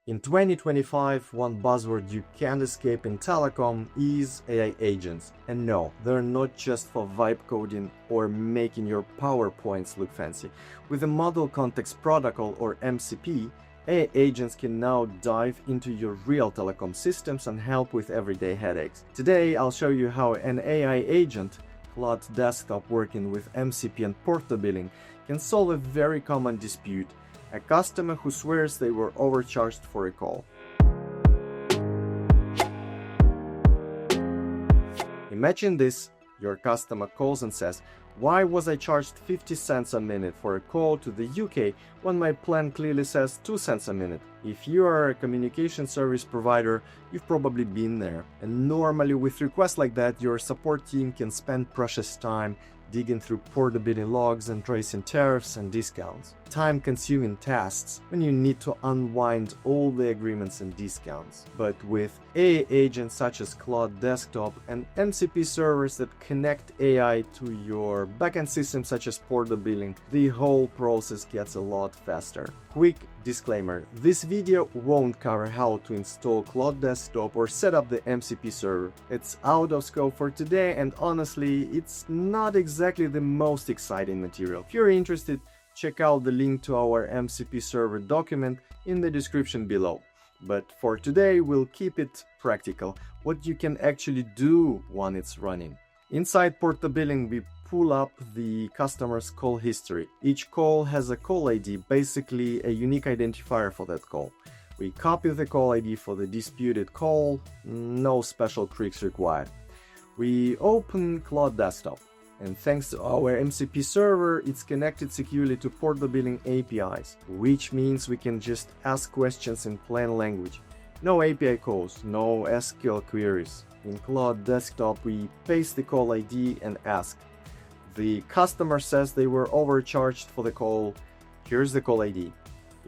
In 2025, one buzzword you can't escape in telecom is AI agents. And no, they're not just for vibe coding or making your PowerPoints look fancy. With the Model Context Protocol or MCP, AI agents can now dive into your real telecom systems and help with everyday headaches. Today, I'll show you how an AI agent, Claude Desktop working with MCP and PortaBilling, can solve a very common dispute: a customer who swears they were overcharged for a call. Imagine this: your customer calls and says, "Why was I charged 50 cents a minute for a call to the UK when my plan clearly says 2 cents a minute?" If you are a communication service provider, you've probably been there. And normally with requests like that, your support team can spend precious time digging through PortaBilling logs and tracing tariffs and discounts. Time-consuming tasks when you need to unwind all the agreements and discounts. But with AI agents such as Claude Desktop and MCP servers that connect AI to your backend systems such as PortaBilling, the whole process gets a lot faster. Quick disclaimer: this video won't cover how to install Claude Desktop or set up the MCP server. It's out of scope for today, and honestly, it's not exactly the most exciting material. If you're interested, check out the link to our MCP server document in the description below. But for today, we'll keep it practical, what you can actually do when it's running. Inside PortaBilling, we pull up the customer's call history. Each call has a call ID, basically a unique identifier for that call. We copy the call ID for the disputed call, no special tricks required. We open Claude Desktop, and thanks to our MCP server, it's connected securely to PortaBilling APIs, which means we can just ask questions in plain language. No API calls, no SQL queries. In Claude Desktop, we paste the call ID and ask. The customer says they were overcharged for the call. Here's the call ID.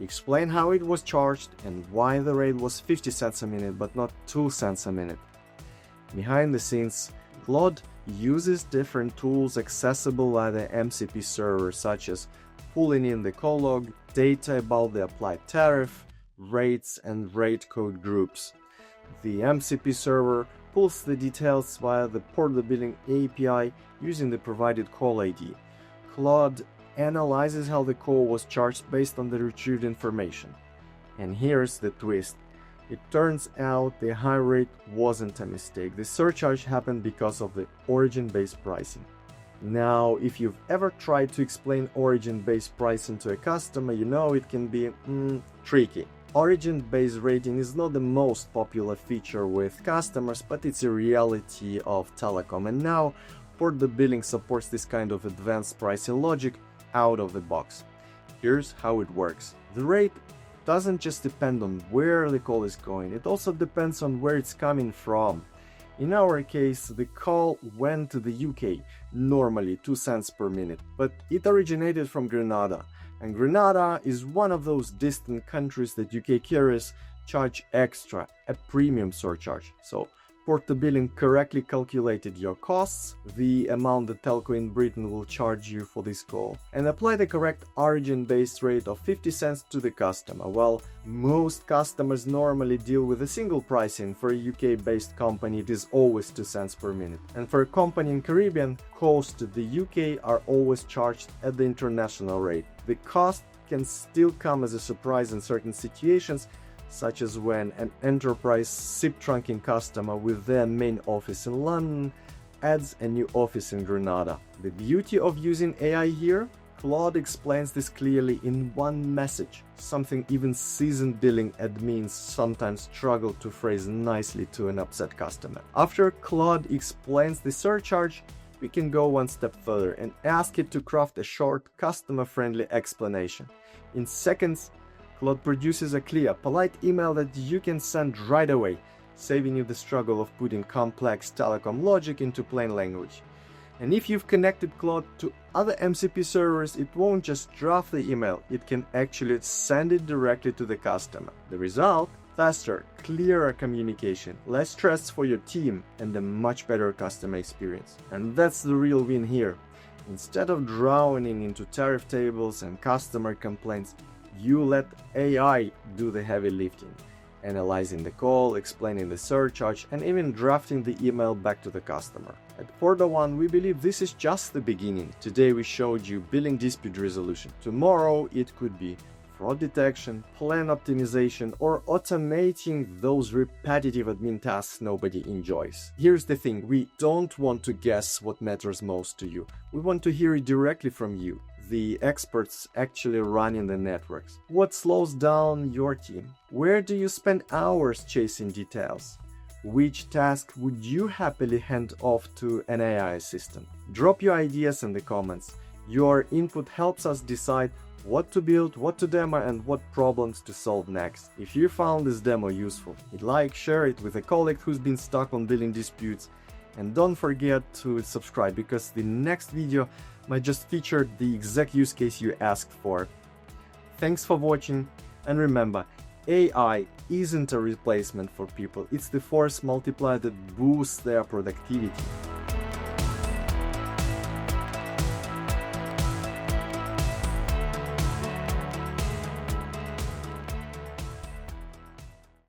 Explain how it was charged and why the rate was 50 cents a minute but not 2 cents a minute. Behind the scenes, Claude uses different tools accessible via the MCP server, such as pulling in the call log, data about the applied tariff, rates, and rate code groups. The MCP server pulls the details via the PortaBilling API using the provided call ID. Claude analyzes how the call was charged based on the retrieved information. And here's the twist. It turns out the high rate wasn't a mistake. The surcharge happened because of the origin-based pricing. Now, if you've ever tried to explain origin-based pricing to a customer, you know it can be tricky. Origin-based rating is not the most popular feature with customers, but it's a reality of telecom, and now PortaBilling supports this kind of advanced pricing logic out of the box. Here's how it works. The rate doesn't just depend on where the call is going, it also depends on where it's coming from. In our case, the call went to the UK, normally 2 cents per minute, but it originated from Grenada. And Grenada is one of those distant countries that UK carriers charge extra, a premium surcharge. So PortaBilling correctly calculated your costs, the amount the telco in Britain will charge you for this call, and apply the correct origin-based rate of 50 cents to the customer. Well, most customers normally deal with a single pricing. For a UK-based company, it is always 2 cents per minute. And for a company in Caribbean, calls to the UK are always charged at the international rate. The cost can still come as a surprise in certain situations, such as when an enterprise SIP trunking customer with their main office in London adds a new office in Grenada. The beauty of using AI here? Claude explains this clearly in one message, something even seasoned billing admins sometimes struggle to phrase nicely to an upset customer. After Claude explains the surcharge, we can go one step further and ask it to craft a short, customer-friendly explanation. In seconds, Claude produces a clear, polite email that you can send right away, saving you the struggle of putting complex telecom logic into plain language. And if you've connected Claude to other MCP servers, it won't just draft the email, it can actually send it directly to the customer. The result? Faster, clearer communication, less stress for your team, and a much better customer experience. And that's the real win here. Instead of drowning into tariff tables and customer complaints, You let AI do the heavy lifting, analyzing the call, explaining the surcharge, and even drafting the email back to the customer. At PortaOne, we believe this is just the beginning. Today we showed you billing dispute resolution. Tomorrow it could be fraud detection, plan optimization, or automating those repetitive admin tasks nobody enjoys. Here's the thing, we don't want to guess what matters most to you. We want to hear it directly from you, the experts actually running the networks. What slows down your team? Where do you spend hours chasing details? Which task would you happily hand off to an AI assistant? Drop your ideas in the comments. Your input helps us decide what to build, what to demo, and what problems to solve next. If you found this demo useful, hit like, share it with a colleague who's been stuck on billing disputes, and don't forget to subscribe because the next video might just feature the exact use case you asked for. Thanks for watching, and remember, AI isn't a replacement for people, it's the force multiplier that boosts their productivity.